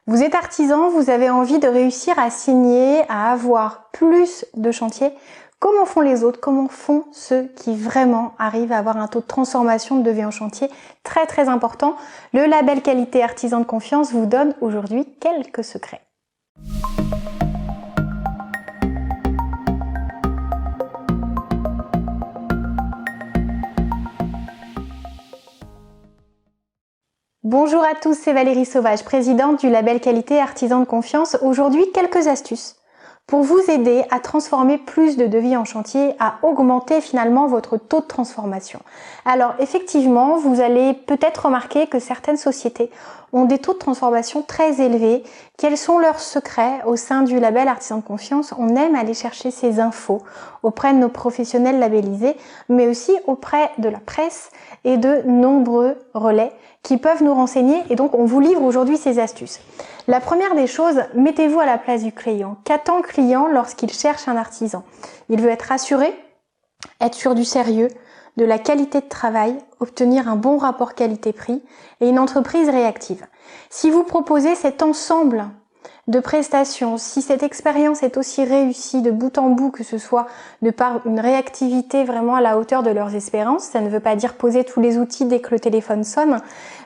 Vous êtes artisan, vous avez envie de réussir à signer, à avoir plus de chantiers. Comment font les autres? Comment font ceux qui vraiment arrivent à avoir un taux de transformation de devis en chantier très important? Le label qualité artisan de confiance vous donne aujourd'hui quelques secrets. Bonjour à tous, c'est Valérie Sauvage, présidente du label qualité artisan de confiance. Aujourd'hui, quelques astuces pour vous aider à transformer plus de devis en chantier, à augmenter finalement votre taux de transformation. Alors effectivement, vous allez peut-être remarquer que certaines sociétés ont des taux de transformation très élevés. Quels sont leurs secrets au sein du label artisan de confiance? On aime aller chercher ces infos auprès de nos professionnels labellisés, mais aussi auprès de la presse et de nombreux relais qui peuvent nous renseigner, et donc on vous livre aujourd'hui ces astuces. La première des choses, mettez-vous à la place du client. Qu'attend le client lorsqu'il cherche un artisan? Il veut être rassuré, être sûr du sérieux, de la qualité de travail, obtenir un bon rapport qualité-prix et une entreprise réactive. Si vous proposez cet ensemble de prestations, si cette expérience est aussi réussie de bout en bout, que ce soit de par une réactivité vraiment à la hauteur de leurs espérances, ça ne veut pas dire poser tous les outils dès que le téléphone sonne,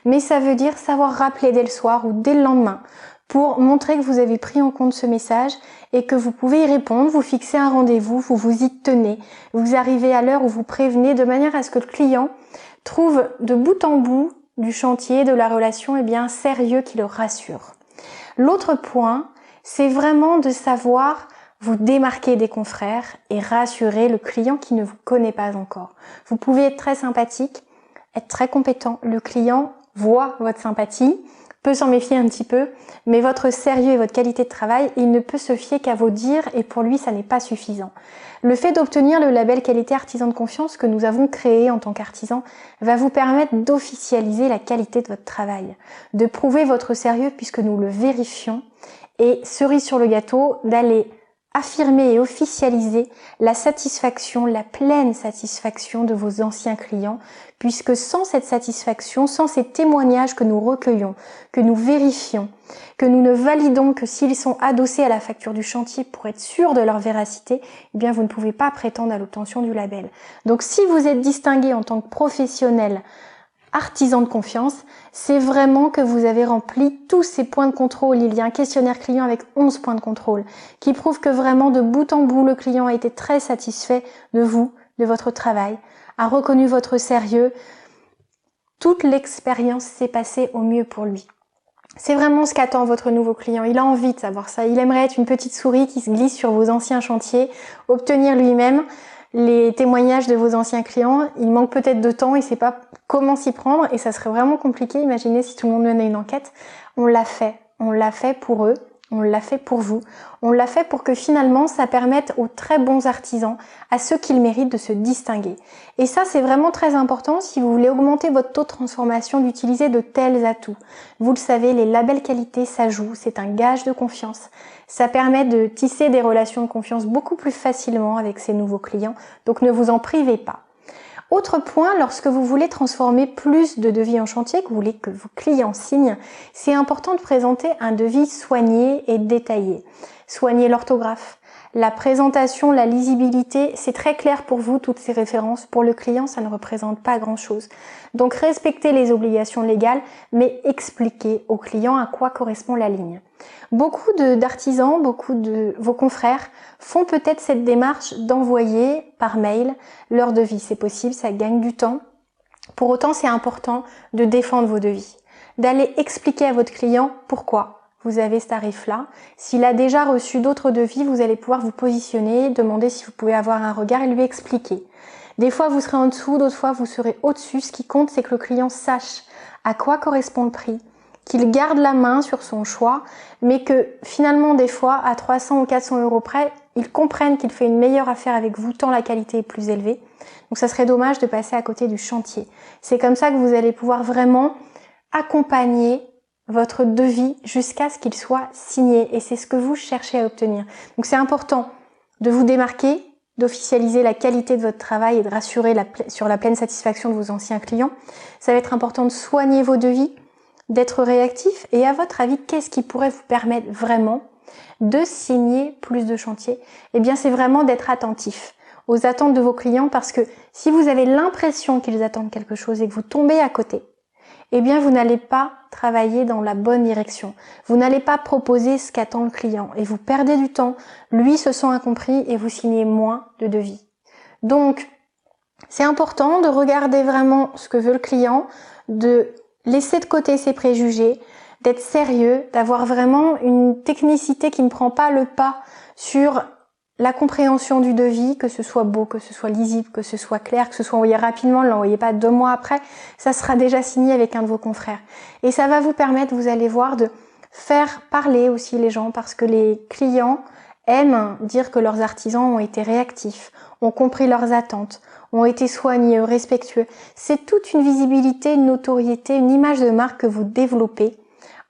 mais ça veut dire savoir rappeler dès le soir ou dès le lendemain pour montrer que vous avez pris en compte ce message et que vous pouvez y répondre, vous fixez un rendez-vous, vous vous y tenez, vous arrivez à l'heure où vous prévenez de manière à ce que le client trouve de bout en bout du chantier, de la relation, un sérieux qui le rassure. L'autre point, c'est vraiment de savoir vous démarquer des confrères et rassurer le client qui ne vous connaît pas encore. Vous pouvez être très sympathique, être très compétent. Le client voit votre sympathie, peut s'en méfier un petit peu, mais votre sérieux et votre qualité de travail, il ne peut se fier qu'à vos dires et pour lui, ça n'est pas suffisant. Le fait d'obtenir le label qualité artisan de confiance que nous avons créé en tant qu'artisan va vous permettre d'officialiser la qualité de votre travail, de prouver votre sérieux puisque nous le vérifions et cerise sur le gâteau, d'aller affirmer et officialiser la satisfaction, la pleine satisfaction de vos anciens clients, puisque sans cette satisfaction, sans ces témoignages que nous recueillons, que nous vérifions, que nous ne validons que s'ils sont adossés à la facture du chantier pour être sûrs de leur véracité, vous ne pouvez pas prétendre à l'obtention du label. Donc si vous êtes distingué en tant que professionnel artisan de confiance, c'est vraiment que vous avez rempli tous ces points de contrôle. Il y a un questionnaire client avec 11 points de contrôle qui prouve que vraiment de bout en bout, le client a été très satisfait de vous, de votre travail, a reconnu votre sérieux. Toute l'expérience s'est passée au mieux pour lui. C'est vraiment ce qu'attend votre nouveau client. Il a envie de savoir ça. Il aimerait être une petite souris qui se glisse sur vos anciens chantiers, obtenir lui-même les témoignages de vos anciens clients. Il manque peut-être de temps, il ne sait pas comment s'y prendre et ça serait vraiment compliqué. Imaginez si tout le monde menait une enquête. On l'a fait pour eux, on l'a fait pour vous, on l'a fait pour que finalement ça permette aux très bons artisans, à ceux qui le méritent, de se distinguer. Et ça, c'est vraiment très important si vous voulez augmenter votre taux de transformation, d'utiliser de tels atouts. Vous le savez, les labels qualité, ça joue, c'est un gage de confiance. Ça permet de tisser des relations de confiance beaucoup plus facilement avec ces nouveaux clients, donc ne vous en privez pas. Autre point, lorsque vous voulez transformer plus de devis en chantier, que vous voulez que vos clients signent, c'est important de présenter un devis soigné et détaillé. Soignez l'orthographe, la présentation, la lisibilité, c'est très clair pour vous, toutes ces références. Pour le client, ça ne représente pas grand-chose. Donc respectez les obligations légales, mais expliquez au client à quoi correspond la ligne. Beaucoup d'artisans, beaucoup de vos confrères font peut-être cette démarche d'envoyer par mail leur devis. C'est possible, ça gagne du temps. Pour autant, c'est important de défendre vos devis, d'aller expliquer à votre client pourquoi vous avez ce tarif-là. S'il a déjà reçu d'autres devis, vous allez pouvoir vous positionner, demander si vous pouvez avoir un regard et lui expliquer. Des fois, vous serez en dessous, d'autres fois, vous serez au-dessus. Ce qui compte, c'est que le client sache à quoi correspond le prix, qu'il garde la main sur son choix, mais que finalement, des fois, à 300 ou 400 € près, il comprenne qu'il fait une meilleure affaire avec vous, tant la qualité est plus élevée. Donc, ça serait dommage de passer à côté du chantier. C'est comme ça que vous allez pouvoir vraiment accompagner votre devis jusqu'à ce qu'il soit signé. Et c'est ce que vous cherchez à obtenir. Donc, c'est important de vous démarquer, d'officialiser la qualité de votre travail et de rassurer sur la pleine satisfaction de vos anciens clients. Ça va être important de soigner vos devis, d'être réactif? Et à votre avis, qu'est-ce qui pourrait vous permettre vraiment de signer plus de chantiers? Eh bien, c'est vraiment d'être attentif aux attentes de vos clients, parce que si vous avez l'impression qu'ils attendent quelque chose et que vous tombez à côté, eh bien, vous n'allez pas travailler dans la bonne direction. Vous n'allez pas proposer ce qu'attend le client et vous perdez du temps. Lui se sent incompris et vous signez moins de devis. Donc, c'est important de regarder vraiment ce que veut le client, de laisser de côté ses préjugés, d'être sérieux, d'avoir vraiment une technicité qui ne prend pas le pas sur la compréhension du devis, que ce soit beau, que ce soit lisible, que ce soit clair, que ce soit envoyé rapidement, ne l'envoyez pas 2 mois après, ça sera déjà signé avec un de vos confrères. Et ça va vous permettre, vous allez voir, de faire parler aussi les gens, parce que les clients aiment dire que leurs artisans ont été réactifs, ont compris leurs attentes, ont été soigneux, respectueux. C'est toute une visibilité, une notoriété, une image de marque que vous développez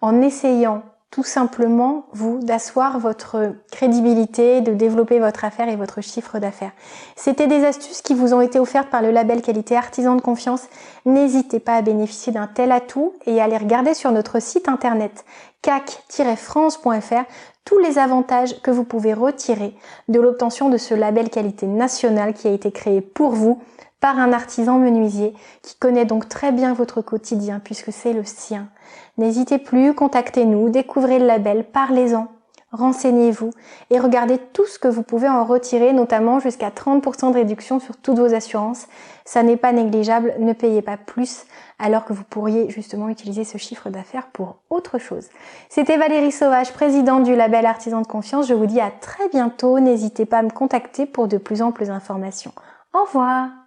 en essayant tout simplement, vous, d'asseoir votre crédibilité, de développer votre affaire et votre chiffre d'affaires. C'était des astuces qui vous ont été offertes par le label qualité artisan de confiance. N'hésitez pas à bénéficier d'un tel atout et à aller regarder sur notre site internet cac-france.fr tous les avantages que vous pouvez retirer de l'obtention de ce label qualité national qui a été créé pour vous par un artisan menuisier qui connaît donc très bien votre quotidien puisque c'est le sien. N'hésitez plus, contactez-nous, découvrez le label, parlez-en, renseignez-vous et regardez tout ce que vous pouvez en retirer, notamment jusqu'à 30% de réduction sur toutes vos assurances. Ça n'est pas négligeable, ne payez pas plus alors que vous pourriez justement utiliser ce chiffre d'affaires pour autre chose. C'était Valérie Sauvage, présidente du label Artisan de Confiance. Je vous dis à très bientôt. N'hésitez pas à me contacter pour de plus amples informations. Au revoir!